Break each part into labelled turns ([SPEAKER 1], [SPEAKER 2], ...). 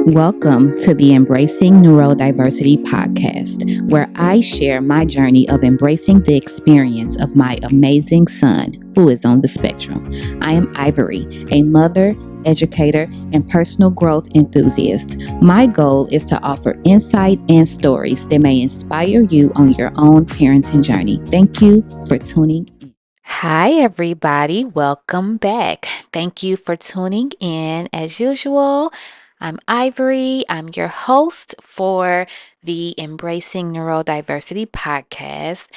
[SPEAKER 1] Welcome to the Embracing Neurodiversity podcast, where I share my journey of embracing the experience of my amazing son who is on the spectrum. I am Ivory, a mother, educator, and personal growth enthusiast. My goal is to offer insight and stories that may inspire you on your own parenting journey. Thank you for tuning in. Hi, everybody. Welcome back. Thank you for tuning in. As usual, I'm Ivory. I'm your host for the Embracing Neurodiversity podcast.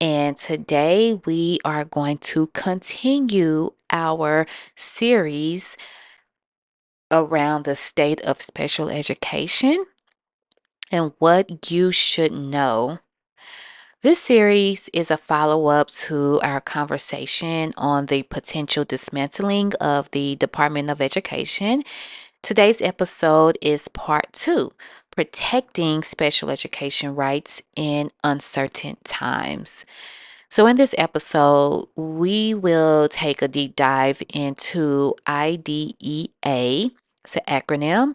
[SPEAKER 1] And today we are going to continue our series around the state of special education and what you should know. This series is a follow-up to our conversation on the potential dismantling of the Department of Education. Today's episode is part 2, protecting special education rights in uncertain times. So in this episode, we will take a deep dive into IDEA. It's an acronym.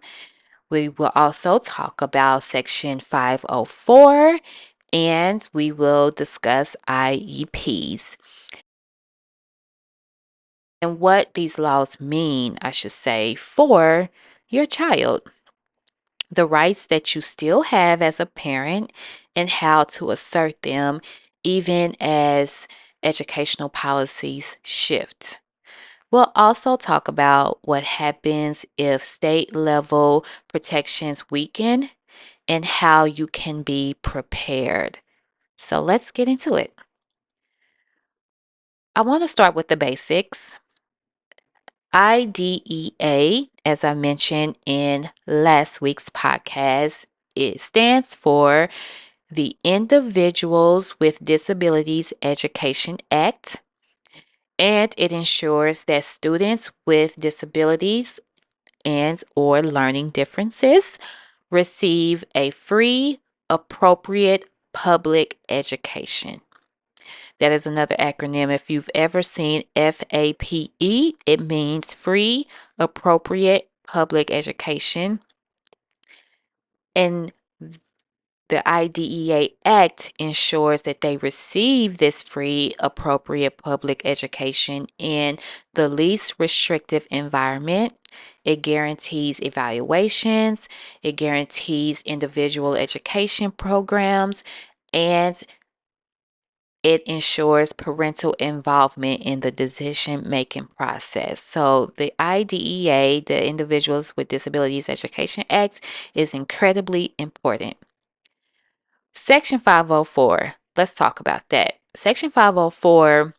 [SPEAKER 1] We will also talk about Section 504 and we will discuss IEPs and what these laws mean, I should say, for your child, the rights that you still have as a parent, and how to assert them even as educational policies shift. We'll also talk about what happens if state level protections weaken and how you can be prepared. So let's get into it. I want to start with the basics. IDEA, as I mentioned in last week's podcast, it stands for the Individuals with Disabilities Education Act, and it ensures that students with disabilities and or learning differences receive a free, appropriate public education. That is another acronym. If you've ever seen FAPE, it means free, appropriate public education. And the IDEA Act ensures that they receive this free, appropriate public education in the least restrictive environment. It guarantees evaluations, it guarantees individual education programs, and it ensures parental involvement in the decision-making process. So the IDEA, the Individuals with Disabilities Education Act, is incredibly important. Section 504, let's talk about that. Section 504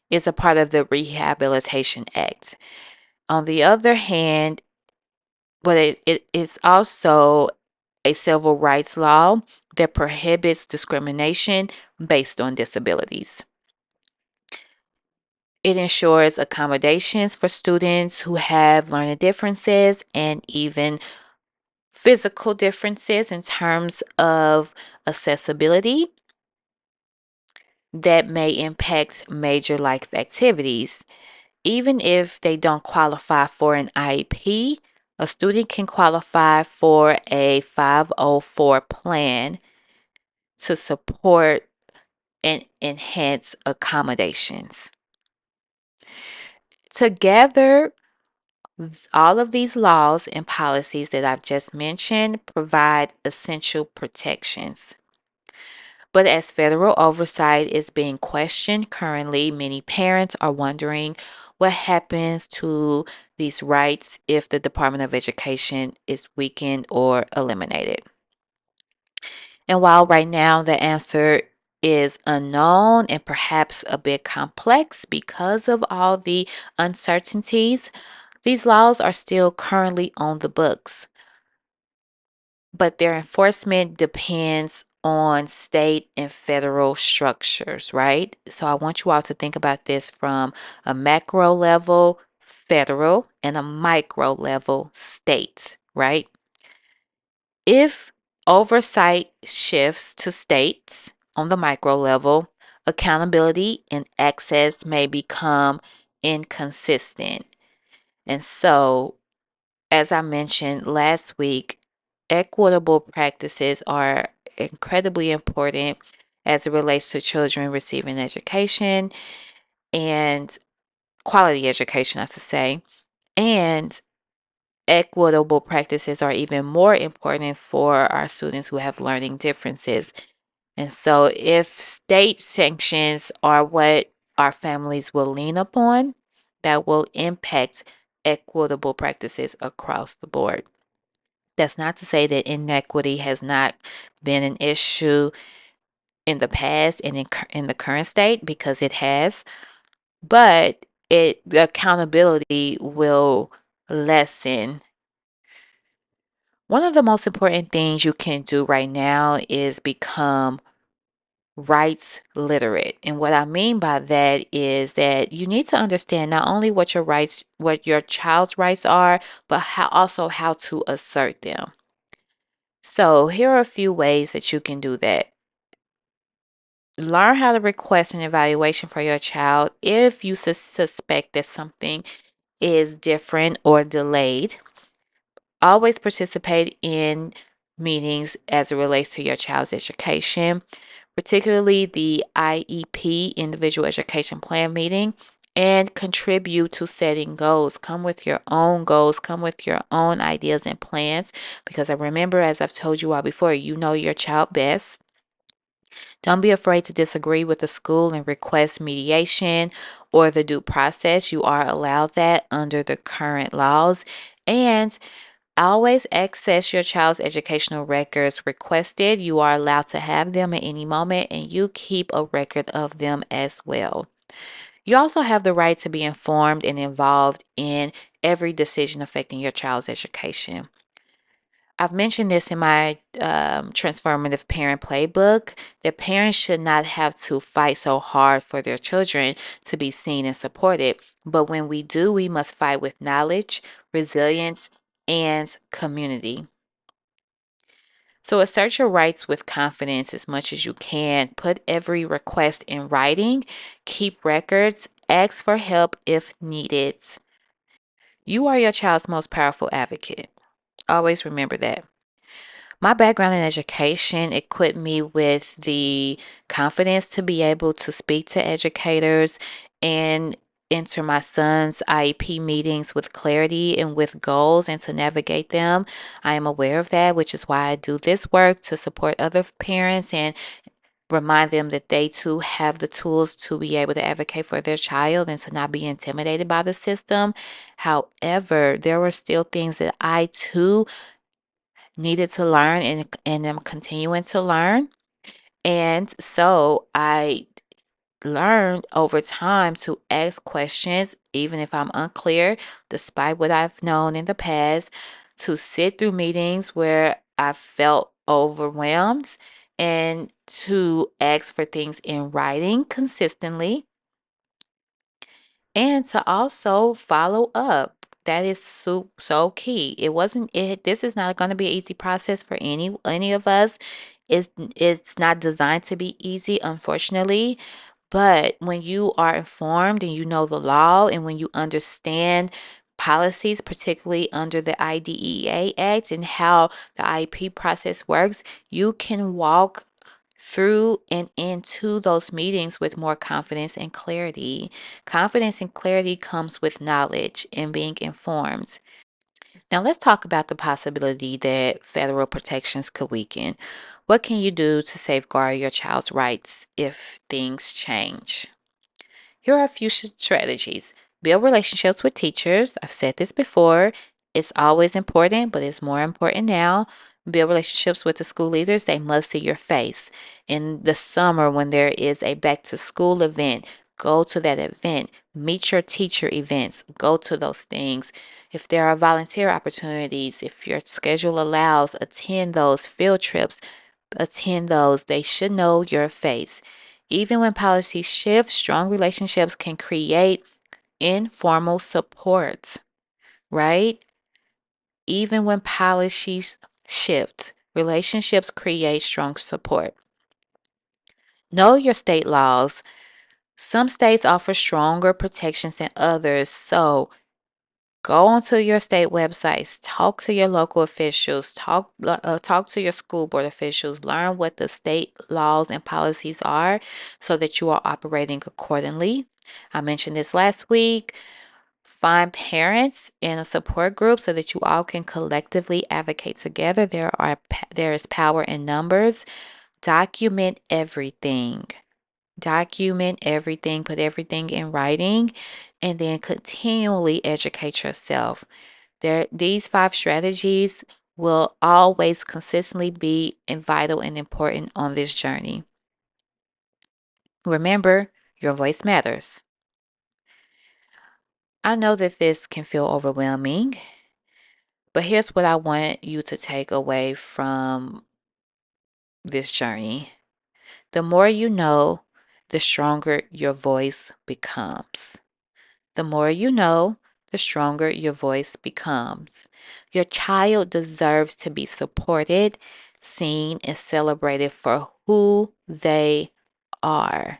[SPEAKER 1] is a part of the Rehabilitation Act. On the other hand, but it is also a civil rights law that prohibits discrimination based on disabilities. It ensures accommodations for students who have learning differences and even physical differences in terms of accessibility that may impact major life activities. Even if they don't qualify for an IEP, a student can qualify for a 504 plan to support and enhance accommodations. Together, all of these laws and policies that I've just mentioned provide essential protections. But as federal oversight is being questioned currently, many parents are wondering what happens to these rights if the Department of Education is weakened or eliminated. And while right now the answer is unknown and perhaps a bit complex because of all the uncertainties, these laws are still currently on the books, but their enforcement depends on state and federal structures, right? So I want you all to think about this from a macro level, federal, and a micro level, state, right? If oversight shifts to states on the micro level, accountability and access may become inconsistent. And so as I mentioned last week, equitable practices are incredibly important as it relates to children receiving education and quality education, I should say. And equitable practices are even more important for our students who have learning differences. And so, if state sanctions are what our families will lean upon, that will impact equitable practices across the board. That's not to say that inequity has not been an issue in the past and in the current state, because it has, but the accountability will lessen. One of the most important things you can do right now is become rights literate. And what I mean by that is that you need to understand not only what your child's rights are, but how to assert them. So, here are a few ways that you can do that. Learn how to request an evaluation for your child if you suspect that something is different or delayed. Always participate in meetings as it relates to your child's education, particularly the IEP, Individual Education Plan meeting, and contribute to setting goals. Come with your own goals, come with your own ideas and plans, because I remember, as I've told you all before, you know your child best. Don't be afraid to disagree with the school and request mediation or the due process. You are allowed that under the current laws. And always access your child's educational records requested. You are allowed to have them at any moment, and you keep a record of them as well. You also have the right to be informed and involved in every decision affecting your child's education. I've mentioned this in my Transformative Parent Playbook, that parents should not have to fight so hard for their children to be seen and supported. But when we do, we must fight with knowledge, resilience, and community. So assert your rights with confidence as much as you can. Put every request in writing. Keep records. Ask for help if needed. You are your child's most powerful advocate. Always remember that. My background in education equipped me with the confidence to be able to speak to educators and enter my son's IEP meetings with clarity and with goals and to navigate them. I am aware of that, which is why I do this work to support other parents and remind them that they too have the tools to be able to advocate for their child and to not be intimidated by the system. However, there were still things that I too needed to learn and am continuing to learn. And so I learned over time to ask questions, even if I'm unclear, despite what I've known in the past, to sit through meetings where I felt overwhelmed, and to ask for things in writing consistently, and to also follow up. That is so key. This is not going to be an easy process for any of us. It's not designed to be easy, unfortunately. But when you are informed and you know the law, and when you understand policies, particularly under the IDEA Act and how the IEP process works, you can walk through and into those meetings with more confidence and clarity. Confidence and clarity comes with knowledge and being informed. Now, let's talk about the possibility that federal protections could weaken. What can you do to safeguard your child's rights if things change? Here are a few strategies. Build relationships with teachers. I've said this before. It's always important, but it's more important now. Build relationships with the school leaders. They must see your face. In the summer, when there is a back to school event, go to that event. Meet your teacher events. Go to those things. If there are volunteer opportunities, if your schedule allows, attend those field trips. Attend those. They should know your face. Even when policies shift, strong relationships can create informal support, right? Even when policies shift, relationships create strong support. Know your state laws. Some states offer stronger protections than others, so Go onto your state websites, talk to your local officials, talk to your school board officials, learn what the state laws and policies are so that you are operating accordingly. I mentioned this last week. Find parents in a support group so that you all can collectively advocate together. There is power in numbers. Document everything. Document everything, put everything in writing, and then continually educate yourself. These 5 strategies will always consistently be vital and important on this journey. Remember, your voice matters. I know that this can feel overwhelming, but here's what I want you to take away from this journey. The more you know, the stronger your voice becomes. The more you know, the stronger your voice becomes. Your child deserves to be supported, seen, and celebrated for who they are.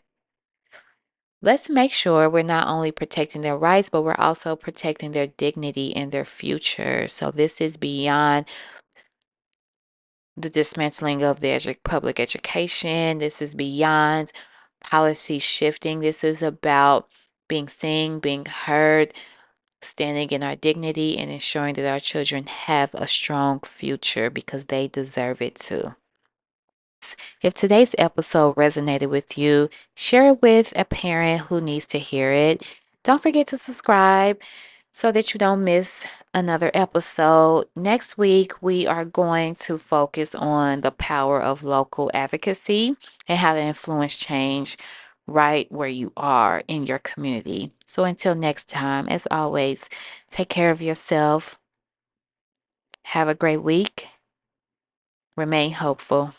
[SPEAKER 1] Let's make sure we're not only protecting their rights, but we're also protecting their dignity and their future. So this is beyond the dismantling of the public education. This is beyond policy shifting. This is about being seen, being heard, standing in our dignity, and ensuring that our children have a strong future because they deserve it too. If today's episode resonated with you, share it with a parent who needs to hear it. Don't forget to subscribe so that you don't miss another episode. Next week, we are going to focus on the power of local advocacy and how to influence change right where you are in your community. So until next time, as always, take care of yourself. Have a great week. Remain hopeful.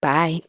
[SPEAKER 1] Bye.